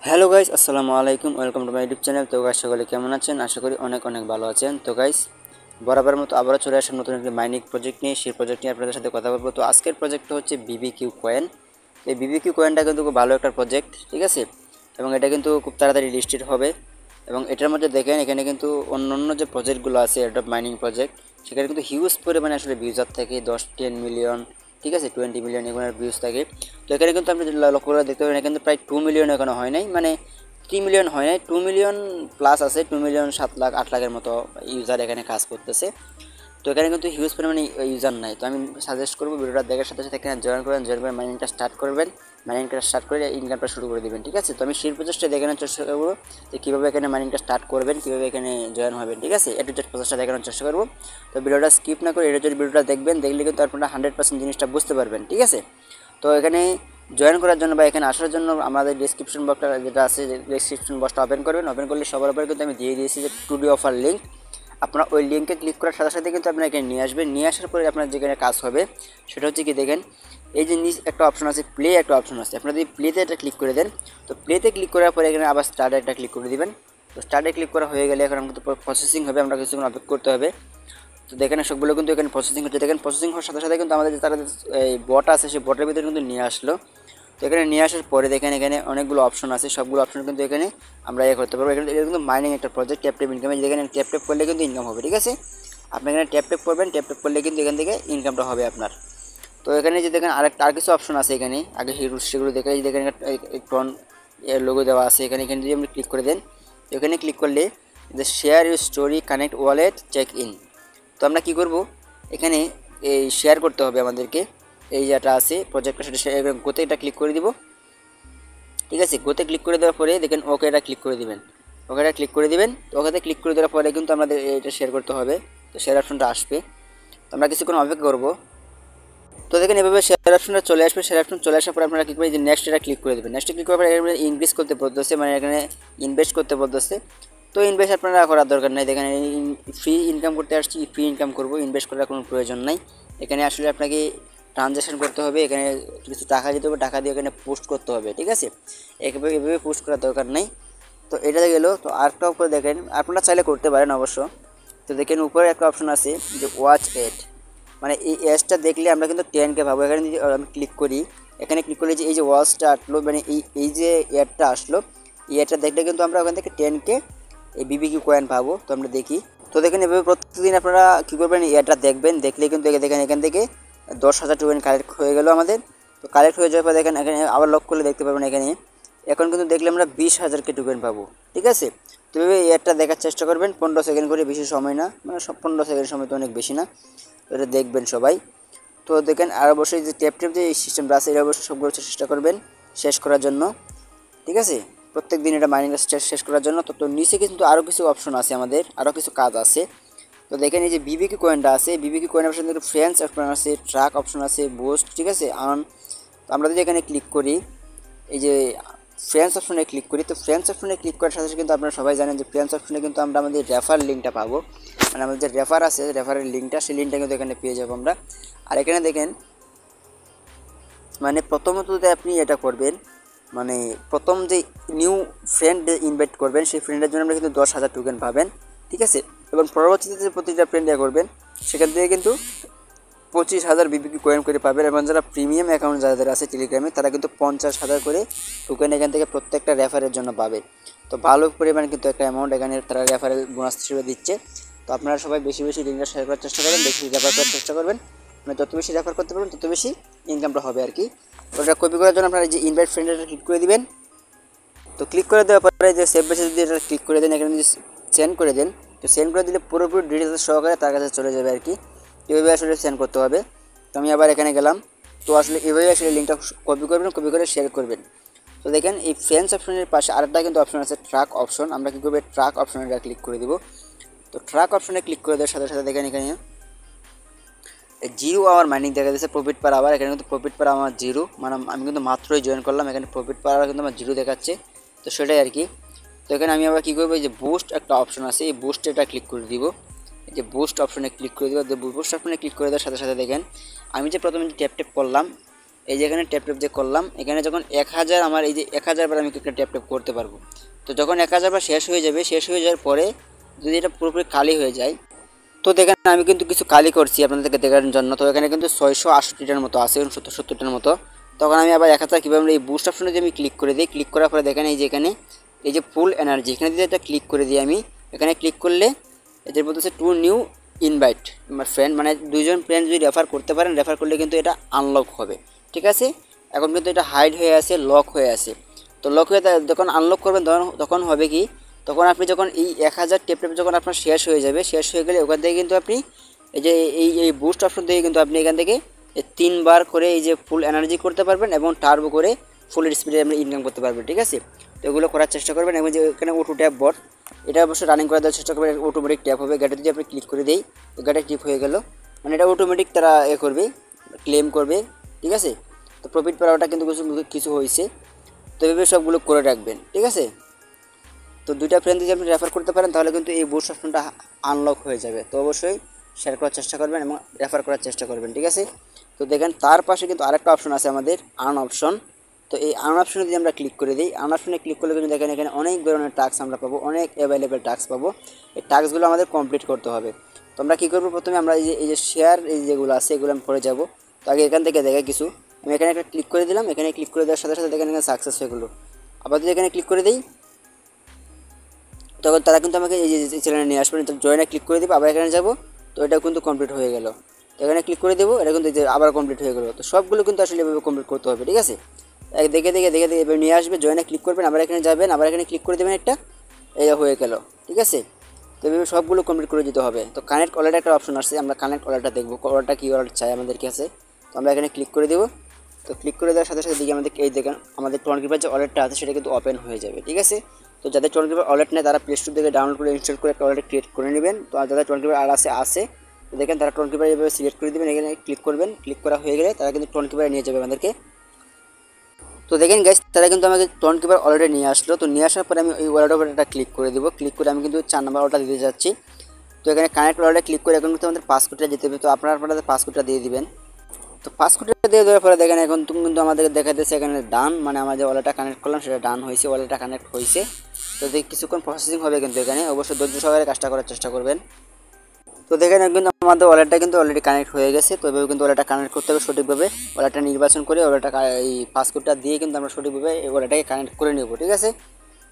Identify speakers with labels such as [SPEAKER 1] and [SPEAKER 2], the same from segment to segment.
[SPEAKER 1] Hello guys, আসসালামু আলাইকুম। Welcome to my YouTube channel. তো গাইস, সকলে কেমন আছেন? আশা করি অনেক অনেক ভালো আছেন। তো গাইস, বরাবর মতো আবারও চলে আসলাম নতুন একটি মাইনিং প্রজেক্ট নিয়ে। সেই প্রজেক্ট নিয়ে আপনাদের সাথে কথা বলবো। তো আজকের প্রজেক্টটা হচ্ছে বিবিকিউ কয়েন। এই বিবিকিউ কয়েনটা কিন্তু খুব ভালো একটা প্রজেক্ট, ঠিক আছে, এবং এটা কিন্তু খুব তাড়াতাড়ি লিস্টেড হবে। এবং এটার মধ্যে দেখেন এখানে কিন্তু অন্য যে প্রজেক্টগুলো আছে এডপ মাইনিং প্রজেক্ট, সেখানে কিন্তু হিউজ পরিমাণে আসলে ভিউজার থাকে, 10-10 মিলিয়ন, ঠিক আছে, 20 মিলিয়ন এগুলোর ভিউজ থাকে। তো এখানে কিন্তু আপনি লক্ষ্য করে দেখতে পাবেন, কিন্তু প্রায় 2 মিলিয়ন এখনো হয় নাই, মানে 3 মিলিয়ন হয় নাই, 2 মিলিয়ন প্লাস আছে, 2 মিলিয়ন 7 লাখ 8 লাখের মতো ইউজার এখানে কাজ করতেছে। তো এখানে কিন্তু হিউজ পরিমাণে ইউজার নাই। তো আমি সাজেস্ট করবো ভিডিওটা দেখার সাথে সাথে এখানে জয়েন করে মাইনিংটা স্টার্ট করবেন। মাইনিংটা স্টার্ট করে ইনকামটা শুরু করে দেবেন, ঠিক আছে। তো আমি সেই প্রসেসটা দেখানোর চেষ্টা করবো যে কীভাবে এখানে মাইনিংটা স্টার্ট করবেন, কীভাবে এখানে জয়েন হবেন, ঠিক আছে। এটু জেড প্রসেসটা দেখানোর চেষ্টা করবো। তো ভিডিওটা স্কিপ না করে এটু জেড ভিডিওটা দেখবেন, দেখলে কিন্তু আপনারা 100% জিনিসটা বুঝতে পারবেন, ঠিক আছে। তো এখানে জয়েন করার জন্য বা এখানে আসার জন্য আমাদের ডিসক্রিপশন বক্সটা যেটা আছে, ডিসক্রিপশন বক্সটা ওপেন করবেন। ওপেন করলে সবার উপরে কিন্তু আমি দিয়ে দিয়েছি যে টুডে অফার লিঙ্ক। আপনারা ওই লিঙ্কে ক্লিক করার সাথে সাথে কিন্তু আপনার এখানে নিয়ে আসবেন। নিয়ে আসার পরে আপনার যেখানে কাজ হবে সেটা হচ্ছে কি, দেখেন এই যে নিচ একটা অপশন আছে, প্লে একটা অপশন আছে। আপনারা যদি প্লেতে একটা ক্লিক করে দেন, তো প্লেতে ক্লিক করার পরে এখানে আবার স্টার্টে একটা ক্লিক করে দেবেন। তো স্টার্টে ক্লিক করা হয়ে গেলে এখন আমাদের প্রসেসিং হবে, আমরা কিছুক্ষণ অপেক্ষা করতে হবে। তো দেখেন সবগুলো কিন্তু এখানে প্রসেসিং হচ্ছে। দেখেন প্রসেসিং হওয়ার সাথে সাথে কিন্তু আমাদের যে তারা এই বট আছে সেই বটের ভিতরে কিন্তু নিয়ে আসলো। তো এখানে নিয়ে আসার পরে দেখেন এখানে অনেকগুলো অপশন আছে, সবগুলো অপশন কিন্তু এখানে আমরা করতে পারবো। এখানে এটা কিন্তু মাইনিং একটা প্রজেক্ট, ট্যাপ ট্যাপ ইনকামে যেখানে ট্যাপ ট্যাপ করলে কিন্তু ইনকাম হবে, ঠিক আছে। আপনি এখানে ট্যাপ ট্যাপ করবেন, ট্যাপ ট্যাপ করলে কিন্তু এখান থেকে ইনকামটা হবে আপনার। তো এখানে যে দেখেন আর কিছু অপশন আছে এখানে, আগে সেগুলো দেখে দেখেন টন এর লোগো দেওয়া আছে এখানে। এখানে যদি আপনি ক্লিক করে দেন, এখানে ক্লিক করলে যে share your story, connect wallet, check in. তো আমরা কী করব, এখানে এই শেয়ার করতে হবে আমাদেরকে। এই যেটা আছে প্রজেক্টটা, সেটা গোতে এটা ক্লিক করে দিব, ঠিক আছে। গোতে ক্লিক করে দেওয়ার পরে দেখেন ওকে এটা ক্লিক করে দিবেন, ওকেটা ক্লিক করে দিবেন। তো ওকেতে ক্লিক করে দেওয়ার পরে কিন্তু আমাদের এটা শেয়ার করতে হবে। তো শেয়ার অপশনটা আসবে, তো আমরা কিছুক্ষণ অপেক্ষা করবো। তো দেখেন এভাবে শেয়ার অপশনটা চলে আসবে। শেয়ার অপশন চলে আসার পর আপনারা কী করবেন, যে নেক্সট এটা ক্লিক করে দেবেন। নেক্সট ক্লিক করার পরে এখানে ইনভেস্ট করতে বলতেছে, মানে এখানে ইনভেস্ট করতে বলতেছে। তো ইনভেস্ট আপনারা করার দরকার নেই। দেখেন ফ্রি ইনকাম করতে আসছি, ফ্রি ইনকাম করব, ইনভেস্ট করার কোনো প্রয়োজন নাই। এখানে আসলে আপনাকে ট্রানজ্যাকশন করতে হবে, এখানে কিছু টাকা দিতে হবে, টাকা দিয়ে এখানে পোস্ট করতে হবে, ঠিক আছে। এভাবে পোস্ট করার দরকার নেই। তো এটা গেল। তো আরেকটা উপরে দেখেন, আপনারা চাইলে করতে পারেন অবশ্য। তো দেখেন উপরে একটা অপশন আছে যে ওয়াচ এড, মানে এই অ্যাডসটা দেখলে আমরা কিন্তু 10K পাবো। এখানে যদি আমি ক্লিক করি, এখানে ক্লিক করলে যে এই যে ওয়াচটা আসলো, মানে এই যে অ্যাডটা আসলো, এই অ্যাডটা দেখলে কিন্তু আমরা ওখান থেকে 10K এই বিবিকিউ কয়েন পাবো। তো আমরা দেখি। তো দেখেন এভাবে প্রত্যেকদিন আপনারা কী করবেন, এই অ্যাডটা দেখবেন, দেখলে কিন্তু দেখেন এখান থেকে 10,000 টোকেন কালেক্ট হয়ে গেল আমাদের। তো কালেক্ট হয়ে যাওয়ার পর দেখেন এখানে আবার লক করলে দেখতে পাবেন এখানে এখন কিন্তু দেখলে আমরা 20,000 টোকেন পাবো, ঠিক আছে। তো এভাবে এই অ্যাডটা দেখার চেষ্টা করবেন, 15 সেকেন্ড করে, বেশি সময় না, মানে 15 সেকেন্ড সময় তো অনেক বেশি না। তো এটা দেখবেন সবাই। তো দেখেন আর অবশ্যই যে ট্যাপ ট্যাপ যে সিস্টেমটা আছে, এটা অবশ্যই সবগুলো চেষ্টা করবেন শেষ করার জন্য, ঠিক আছে। প্রত্যেক দিন এটা মাইনিং শেষ করার জন্য। তো নিচে কিন্তু আরও কিছু অপশন আছে, আমাদের আরও কিছু কাজ আছে। তো দেখেন এই যে বিবিকিউ কয়েনটা আছে, বিবিকিউ কয়েন অপশন থেকে ফ্রেন্ডস অপশন আছে, ট্রাক অপশন আছে, বুস্ট, ঠিক আছে, আর্ন। তো আমরা যদি এখানে ক্লিক করি, এই যে ফ্রেন্ডস অপশনে ক্লিক করি, তো ফ্রেন্ডস অপশনে ক্লিক করার সাথে সাথে কিন্তু আপনারা সবাই জানেন যে ফ্রেন্ডস অপশনে কিন্তু আমরা আমাদের রেফার লিঙ্কটা পাবো, মানে আমাদের যে রেফার আছে, রেফারের লিঙ্কটা, সেই লিঙ্কটা কিন্তু এখানে পেয়ে যাবো আমরা। আর এখানে দেখেন, মানে প্রথমত যদি আপনি এটা করবেন, মানে প্রথম যে নিউ ফ্রেন্ড ইনভাইট করবেন, সেই ফ্রেন্ডের জন্য আমরা কিন্তু 10,000 টোকেন পাবেন, ঠিক আছে। এবং পরবর্তীতে যে প্রতিটা ফ্রেন্ড করবেন সেখান থেকে কিন্তু 25,000 বিবিকিউ কয়েন করে পাবেন। এবং যারা প্রিমিয়াম অ্যাকাউন্ট যাদের আছে টেলিগ্রামে, তারা কিন্তু 50,000 করে টোকেন এখান থেকে প্রত্যেকটা রেফারের জন্য পাবে। তো ভালো পরিমাণে কিন্তু একটা অ্যামাউন্ট এখানে তারা রেফারেল বোনাস হিসেবে দিচ্ছে। তো আপনারা সবাই বেশি বেশি লিঙ্কটা শেয়ার করার চেষ্টা করবেন, বেশি রেফার করার চেষ্টা করবেন, মানে যত বেশি রেফার করতে পারবেন তত বেশি ইনকামটা হবে আর কি। তো এটা কপি করার জন্য আপনারা যে ইনভাইট ফ্রেন্ডটা ক্লিক করে দিবেন। তো ক্লিক করে দেওয়ার পরে যে সেভ মেসেজ দিয়ে এটা ক্লিক করে দেন, এখানে যদি সেন্ড করে দেন, তো সেন্ড করে দিলে পুরোপুরি ডিটেলস সহকারে তার কাছে চলে যাবে আর কি। এভাবে আসলে সেন্ড করতে হবে। তো আমি আবার এখানে গেলাম। তো আসলে এভাবে আসলে লিঙ্কটা কপি করবেন, কপি করে শেয়ার করবেন। তো দেখেন এই ফ্রেন্ডস অপশনের পাশে আরেকটা কিন্তু অপশন আছে, ট্রাক অপশন। আমরা কী করবো, ট্রাক অপশনে ক্লিক করে দিব। তো ট্রাক অপশনে ক্লিক করে দেওয়ার সাথে সাথে দেখেন এখানে 0 আওয়ার মাইনিং দেখা যাচ্ছে, প্রফিট পার আওয়ার। এখানে কিন্তু প্রফিট পার আমার 0, মানে আমি কিন্তু মাত্রই জয়েন করলাম, এখানে প্রফিট পার আওয়ার কিন্তু আমার 0 দেখাচ্ছে। তো সেটাই আর কি। তো এখানে আমি আবার কী করবো, এই যে বুস্ট একটা অপশন আছে, এই বুস্টে এটা ক্লিক করে দিব। এই যে বুস্ট অপশনে ক্লিক করে দিব। বুস্ট অপশনে ক্লিক করে দেওয়ার সাথে সাথে দেখেন আমি যে প্রথমে ট্যাপ ট্যাপ করলাম, এই যে এখানে ট্যাপ ট্যাপ যে করলাম, এখানে যখন 1000 আমার এই যে 1000 বার আমি একটা ট্যাপ ট্যাপ করতে পারবো। তো যখন 1000 বার শেষ হয়ে যাবে, শেষ হয়ে যাওয়ার পরে যদি এটা পুরোপুরি খালি হয়ে যায়, তো দেখেন আমি কিন্তু কিছু কালি করছি আপনাদেরকে দেখার জন্য। তো এখানে কিন্তু 668টার মতো আছে, 70টার মতো। তখন আমি আবার 1000 কীভাবে এই বুস্ট অপশনে যদি আমি ক্লিক করে দিই, ক্লিক করার পরে দেখেন এই যে এখানে এই যে ফুল এনার্জি, এখানে যদি একটা ক্লিক করে দিই আমি, এখানে ক্লিক করলে এদের বলতেছে টু নিউ ইনভাইট ফ্রেন্ড, মানে দুইজন ফ্রেন্ড যদি রেফার করতে পারেন, রেফার করলে কিন্তু এটা আনলক হবে। ঠিক আছে, এখন কিন্তু এটা হাইড হয়ে আছে, লক হয়ে আছে। তো লক হয়ে যখন আনলক করবেন তখন হবে কি, তখন আপনি যখন এই 1000 ট্যাপ ট্যাপ যখন আপনার শেষ হয়ে যাবে, শেষ হয়ে গেলে ওখান থেকে কিন্তু আপনি এই যে এই বুস্ট অপশন থেকে কিন্তু আপনি এখান থেকে 3বার করে এই যে ফুল এনার্জি করতে পারবেন এবং টার্বো করে ফুল স্পিডে আপনি ইনকাম করতে পারবেন। ঠিক আছে, তো এগুলো করার চেষ্টা করবেন। এবং যে এখানে অটো ট্যাপ বট, এটা অবশ্যই রানিং করার চেষ্টা করবেন, অটোমেটিক ট্যাপ হবে। গাড়ি যদি আপনি ক্লিক করে দেই, তো গাড়ি টিপ হয়ে গেল, মানে এটা অটোমেটিক তারা করবে, ক্লেম করবে। ঠিক আছে, তো প্রফিট পাওয়াটা কিন্তু কিছু হয়েছে। তো এভাবে সবগুলো করে রাখবেন। ঠিক আছে, তো দুইটা ফ্রেন্ড যদি আপনি রেফার করতে পারেন, তাহলে কিন্তু এই বুস্ট অপশনটা আনলক হয়ে যাবে। তো অবশ্যই শেয়ার করার চেষ্টা করবেন এবং রেফার করার চেষ্টা করবেন। ঠিক আছে, তো দেখেন তার পাশে কিন্তু আরেকটা অপশন আছে আমাদের, আর্ন অপশন। তো এই আর্ন অপশনে যদি আমরা ক্লিক করে দিই, আর্ন অপশনে ক্লিক করলে কিন্তু দেখেন এখানে অনেক ধরনের টাস্ক আমরা পাবো, অনেক অ্যাভেলেবেল টাস্ক পাবো। এই টাস্কগুলো আমাদের কমপ্লিট করতে হবে। তো আমরা কী করবো, প্রথমে আমরা এই যে শেয়ার এই যেগুলো আছে এগুলো আমি পরে যাবো। তো আগে এখান থেকে দেখে কিছু আমি এখানে একটা ক্লিক করে দিলাম, এখানে ক্লিক করে দেওয়ার সাথে সাথে দেখেন এখানে সাকসেস হয়ে গেলো। আবার যদি এখানে ক্লিক করে দিই, তখন তারা কিন্তু আমাকে এই যে চ্যানেলে নিয়ে আসবেন। তো জয়েনে ক্লিক করে দেবো, আবার এখানে যাবো, তো এটাও কিন্তু কমপ্লিট হয়ে গেল। তো এখানে ক্লিক করে দেবো, এটা কিন্তু আবার কমপ্লিট হয়ে গেলো। তো সবগুলো কিন্তু আসলে এভাবে কমপ্লিট করতে হবে। ঠিক আছে, দেখে এভাবে নিয়ে আসবে, জয়েনে ক্লিক করবেন, আবার এখানে যাবেন, আবার এখানে ক্লিক করে দেবেন একটা, এটা হয়ে গেল। ঠিক আছে, তো এভাবে সবগুলো কমপ্লিট করে দিতে হবে। তো কানেক্ট ওয়ালেট একটা অপশন আসছে, আমরা কানেক্ট ওয়ালেটটা দেখবো, ওয়ালেটটা কী ওয়ালেট চাই আমাদের কাছে। তো আমরা এখানে ক্লিক করে দেবো। তো ক্লিক করে দেওয়ার সাথে সাথে দিকে আমাদের এই দেখেন আমাদের টোনকিপার যে ওয়ালেটটা আছে সেটা কিন্তু ওপেন হয়ে যাবে। ঠিক আছে, তো যাদের টোনকিপার ওয়ালেট নেই তারা প্লে স্টোর থেকে ডাউনলোড করে ইনস্টল করে একটা ওয়ালেট ক্রিয়েট করে নেবেন। তো আর যাদের টোনকিপার আর আছে তো দেখেন তারা টোনকিপার এইভাবে সিলেক্ট করে দেবেন, এখানে ক্লিক করবেন, ক্লিক করা হয়ে গেলে তারা কিন্তু টোনকিপারে নিয়ে যাবে আমাদেরকে। তো দেখেন গাইস, তারা কিন্তু আমাকে টোনকিপার ওয়ালেটে নিয়ে আসলো। তো নিয়ে আসার পরে আমি ওই ওয়ালেটের উপর একটা ক্লিক করে দেবো, ক্লিক করে আমি কিন্তু 4 নম্বর ওয়ালেটটা দিতে যাচ্ছি। তো এখানে কানেক্ট ওয়ালেটে ক্লিক করে এখন কিন্তু আমাদের পাসওয়ার্ডটা যেতে হবে। তো আপনারা পাসওয়ার্ডটা দিয়ে দিবেন। তো পাসওয়ার্ডটা দিয়ে দেওয়ার পরে দেখেন এখন কিন্তু আমাদের দেখাতেছে এখানে ডান, মানে আমাদের ওয়ালেটটা কানেক্ট করলাম সেটা ডান হয়েছে, ওয়ালেটটা কানেক্ট হয়েছে। তো কিছুক্ষণ প্রসেসিং হবে, কিন্তু এখানে অবশ্যই ধৈর্য সহকারে কাজটা করার চেষ্টা করবেন। তো দেখেন কিন্তু আমাদের ওয়ালেটটা কিন্তু অলরেডি কানেক্ট হয়ে গেছে। তো এভাবে কিন্তু ওয়ালেটটা কানেক্ট করতে হবে সঠিকভাবে, ওয়ালেটটা নির্বাচন করে ওয়ালেটটা এই পাসওয়ার্ডটা দিয়ে কিন্তু আমরা সঠিকভাবে এই ওয়ালেটটাকে কানেক্ট করে নেব। ঠিক আছে,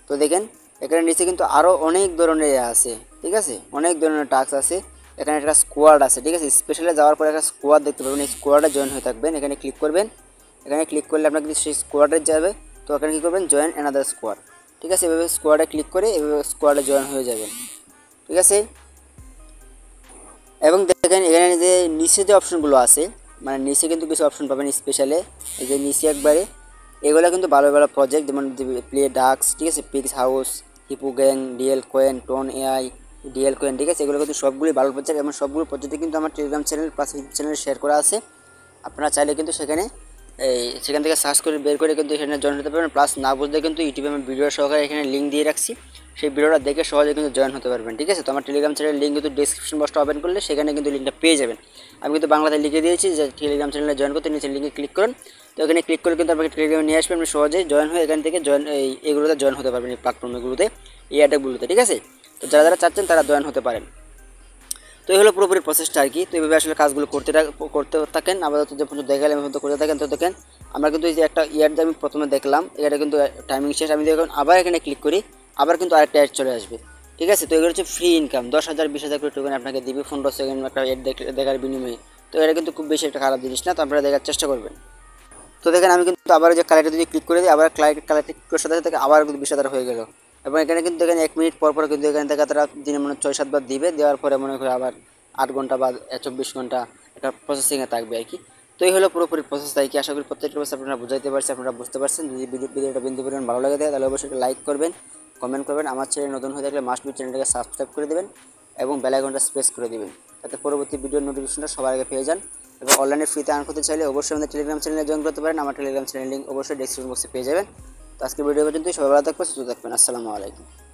[SPEAKER 1] তো দেখেন এখানে নিচে কিন্তু আরও অনেক ধরনের আছে। ঠিক আছে, অনেক ধরনের টাস্ক আছে। এখানে একটা স্কোয়াড আছে। ঠিক আছে, স্পেশালে যাওয়ার পরে একটা স্কোয়াড দেখতে পাবেন, এই স্কোয়াডে জয়েন হয়ে থাকবেন। এখানে ক্লিক করবেন, এখানে ক্লিক করলে আপনার কিন্তু সেই স্কোয়াডে যাবে। তো এখানে কী করবেন, জয়েন অ্যানাদার স্কোয়াড। ঠিক আছে, এভাবে স্কোয়াডে ক্লিক করে এভাবে স্কোয়াডে জয়েন হয়ে যাবেন। ঠিক আছে, এবং দেখেন এখানে যে নিচে যে অপশনগুলো আছে, মানে নিচে কিন্তু কিছু অপশন পাবেন স্পেশালে, এই যে নিচে একবারে এগুলো কিন্তু ভালো ভালো প্রজেক্ট, যেমন প্লে ডাক্স। ঠিক আছে, পিক্স হাউস, হিপু গ্যাং, ডিএল কোয়েন, টোন এআই, ডিএল কোয়েন। ঠিক আছে, এগুলো কিন্তু সবগুলোই ভালো প্রজেক্ট এবং সবগুলো প্রজেক্টে কিন্তু আমার টেলিগ্রাম চ্যানেল প্লাস ইউটিউব চ্যানেলে শেয়ার করা আছে। আপনারা চাইলে কিন্তু সেখান থেকে সার্চ করে বের করে কিন্তু এখানে জয়েন হতে পারবেন। প্লাস না বুঝলে কিন্তু ইউটিউবে আমি ভিডিও সহকারে এখানে লিঙ্ক দিয়ে রাখছি, সেই ভিডিওটা দেখে সহজে কিন্তু জয়েন হতে পারবেন। ঠিক আছে, তো আমার টেলিগ্রাম চ্যানেলের লিঙ্ক কিন্তু ডিসক্রিপশন বক্সটা ওপেন করলে সেখানে কিন্তু লিঙ্কটা পেয়ে যাবেন। আমি কিন্তু বাংলাতে লিখে দিয়েছি যে টেলিগ্রাম চ্যানেলে জয়েন করতে, নিচে লিঙ্কে ক্লিক করুন। তো এখানে ক্লিক করে কিন্তু আপনাকে টেলিগ্রামে নিয়ে আসবেন, আপনি সহজেই জয়েন হয়ে এখান থেকে এইগুলোতে জয়েন হতে পারবেন, এই প্ল্যাটফর্মগুলোতে, এই অ্যাডগুলোতে। ঠিক আছে, তো যারা চাচ্ছেন তারা জয়েন হতে পারেন। তো এই হলো পুরোপুরি প্রসেসটা আর কি। তো এইভাবে আসলে কাজগুলো করতে থাকেন, আপাতত যে পর্যন্ত দেখালাম পর্যন্ত করতে থাকেন। তো দেখেন আমরা কিন্তু এই যে একটা যে আমি প্রথমে দেখলাম, এটা কিন্তু টাইমিং শেষ। আমি দেখুন আবার এখানে ক্লিক করি, আবার কিন্তু আরেকটা অ্যাড চলে আসবে। ঠিক আছে, তো এগুলো হচ্ছে ফ্রি ইনকাম, 10,000 20,000 করে টোকেন আপনাকে দিবে 15 সেকেন্ড একটা অ্যাড দেখার বিনিময়ে। তো এটা কিন্তু খুব বেশি একটা খারাপ জিনিস না, তো আপনারা দেখার চেষ্টা করবেন। তো দেখেন আমি কিন্তু আবার যে কালারটা যদি ক্লিক করে দিই, আবার কালারটা ক্লিক করার সাথে সাথে আবার কিন্তু 20,000 হয়ে গেল। এবং এখানে কিন্তু দেখেন 1 মিনিট পর কিন্তু এখানে দেখা তারা দিনে মনে 6-7 বার দিবে, দেওয়ার পরে মনে করে আবার 8 ঘন্টা বা 24 ঘন্টা একটা প্রসেসিংয়ে থাকবে আর কি। তো এই হলো পুরোপুরি প্রসেস আর কি। আশা করি প্রত্যেকটা প্রসেস আপনারা বুঝাইতে পারছি, আপনারা বুঝতে পারছেন। যদি ভিডিওটা বিন্দু পরিমাণ ভালো লাগে তাহলে অবশ্যই লাইক করবেন, কমেন্ট করবেন। আমার চ্যানেল নতুন হয়ে থাকলে মাস্ট বি চ্যানেলটাকে সাবস্ক্রাইব করে দেবেন এবং বেল আইকনটা প্রেস করে দেবেন, যাতে পরবর্তী ভিডিওর নোটিফিকেশনটা সবার আগে পেয়ে যান। এবং অনলাইনে ফ্রিতে আর্ন করতে চাইলে অবশ্যই আমাদের টেলিগ্রাম চ্যানেলে জয়েন করতে পারেন। আমার টেলিগ্রাম চ্যানেল লিঙ্ক অবশ্যই ডেসক্রিপশন বক্সে পেয়ে যাবেন। তো আজকে ভিডিও পর্যন্তই, সবাই ভালো থাকবেন, সুস্থ থাকবেন। আসসালামু আলাইকুম।